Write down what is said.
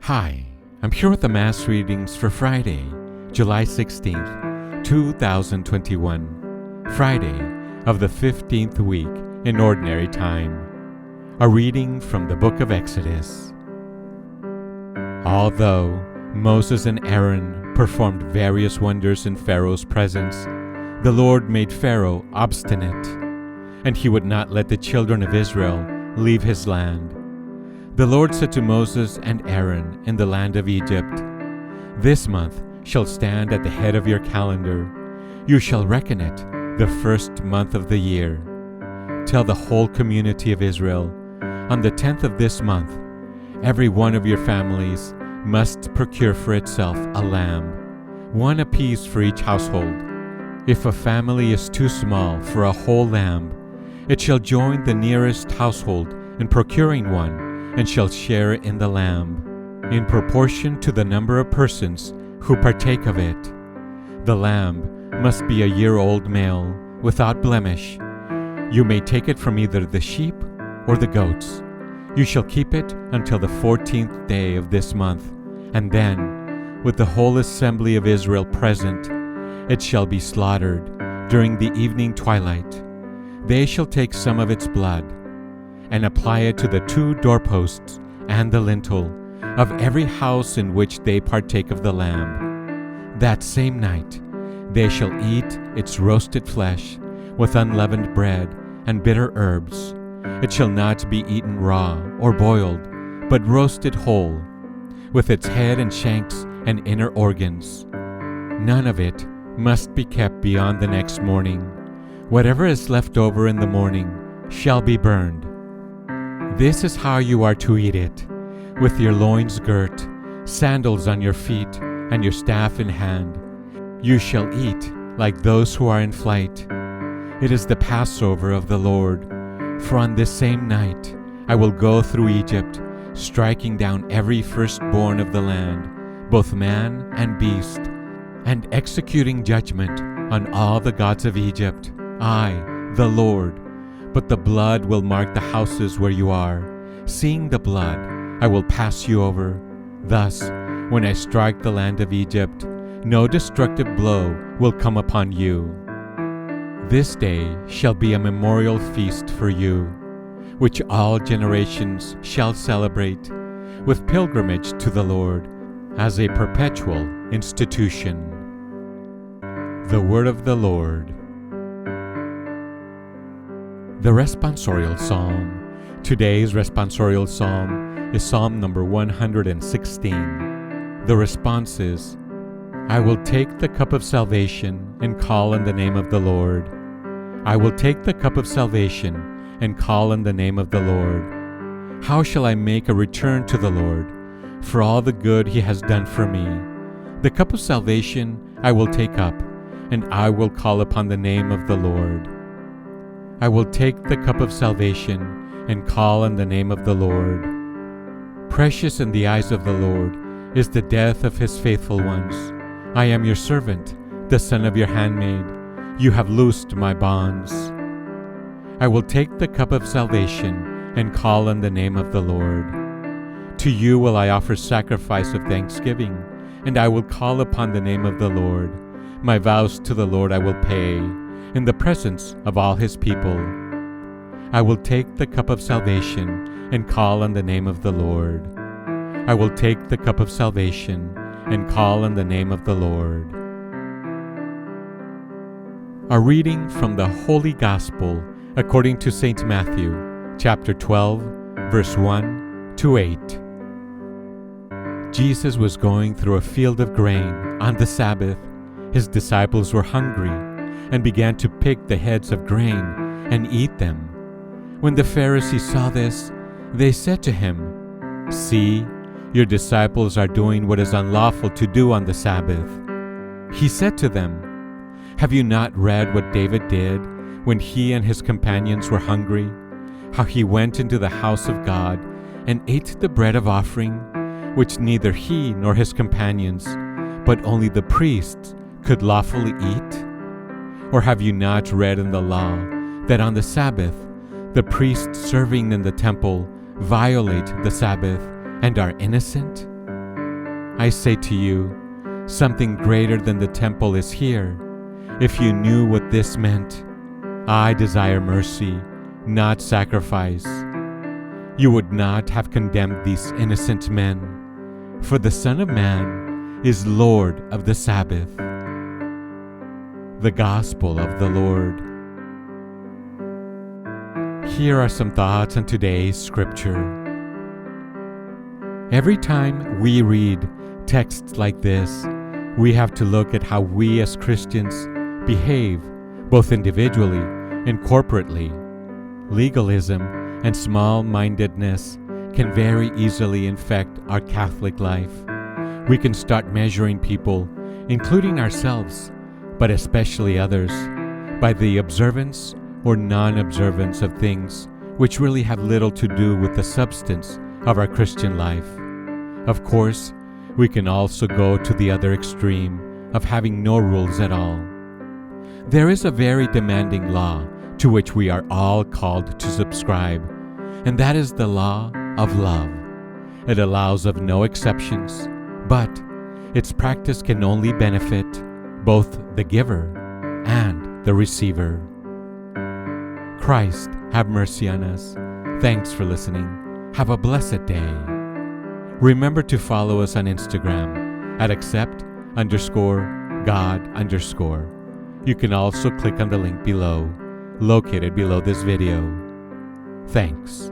Hi, I'm here with the Mass readings for Friday, July 16th, 2021, Friday of the 15th week in Ordinary Time. A reading from the book of Exodus. Although Moses and Aaron performed various wonders in Pharaoh's presence, the Lord made Pharaoh obstinate, and he would not let the children of Israel leave his land. The Lord said to Moses and Aaron in the land of Egypt, "This month shall stand at the head of your calendar. You shall reckon it the first month of the year. Tell the whole community of Israel, on the 10th of this month, every one of your families must procure for itself a lamb, one apiece for each household. If a family is too small for a whole lamb, it shall join the nearest household in procuring one, and shall share in the lamb, in proportion to the number of persons who partake of it. The lamb must be a year-old male, without blemish. You may take it from either the sheep or the goats. You shall keep it until the 14th day of this month, and then, with the whole assembly of Israel present, it shall be slaughtered during the evening twilight. They shall take some of its blood, and apply it to the 2 doorposts and the lintel of every house in which they partake of the lamb. That same night they shall eat its roasted flesh with unleavened bread and bitter herbs. It shall not be eaten raw or boiled, but roasted whole, with its head and shanks and inner organs. None of it must be kept beyond the next morning. Whatever is left over in the morning shall be burned. This is how you are to eat it, with your loins girt, sandals on your feet, and your staff in hand. You shall eat like those who are in flight. It is the Passover of the Lord. For on this same night I will go through Egypt, striking down every firstborn of the land, both man and beast, and executing judgment on all the gods of Egypt. I, the Lord. But the blood will mark the houses where you are. Seeing the blood, I will pass you over. Thus, when I strike the land of Egypt, no destructive blow will come upon you. This day shall be a memorial feast for you, which all generations shall celebrate, with pilgrimage to the Lord, as a perpetual institution." The word of the Lord. The responsorial psalm. Today's responsorial psalm is Psalm number 116. The response is, "I will take the cup of salvation and call on the name of the Lord. I will take the cup of salvation and call on the name of the Lord. How shall I make a return to the Lord for all the good he has done for me? The cup of salvation I will take up, and I will call upon the name of the Lord. I will take the cup of salvation and call on the name of the Lord. Precious in the eyes of the Lord is the death of his faithful ones. I am your servant, the son of your handmaid. You have loosed my bonds. I will take the cup of salvation and call on the name of the Lord. To you will I offer sacrifice of thanksgiving, and I will call upon the name of the Lord. My vows to the Lord I will pay, in the presence of all his people. I will take the cup of salvation and call on the name of the Lord. I will take the cup of salvation and call on the name of the Lord." A reading from the Holy Gospel according to St. Matthew, chapter 12, verse 1 to 8. Jesus was going through a field of grain on the Sabbath. His disciples were hungry and began to pick the heads of grain and eat them. When the Pharisees saw this, they said to him, "See, your disciples are doing what is unlawful to do on the Sabbath." He said to them, "Have you not read what David did when he and his companions were hungry? How he went into the house of God and ate the bread of offering, which neither he nor his companions, but only the priests, could lawfully eat? Or have you not read in the law that on the Sabbath the priests serving in the temple violate the Sabbath and are innocent? I say to you, something greater than the temple is here. If you knew what this meant, I desire mercy, not sacrifice, you would not have condemned these innocent men. For the Son of Man is Lord of the Sabbath. The Gospel of the Lord. Here are some thoughts on today's scripture. Every time we read texts like this, we have to look at how we as Christians behave, both individually and corporately. Legalism and small-mindedness can very easily infect our Catholic life. We can start measuring people, including ourselves, but especially others, by the observance or non-observance of things which really have little to do with the substance of our Christian life. Of course, we can also go to the other extreme of having no rules at all. There is a very demanding law to which we are all called to subscribe, and that is the law of love. It allows of no exceptions, but its practice can only benefit both the giver and the receiver. Christ, have mercy on us. Thanks for listening. Have a blessed day. Remember to follow us on Instagram at accept_God_. You can also click on the link below, located below this video. Thanks.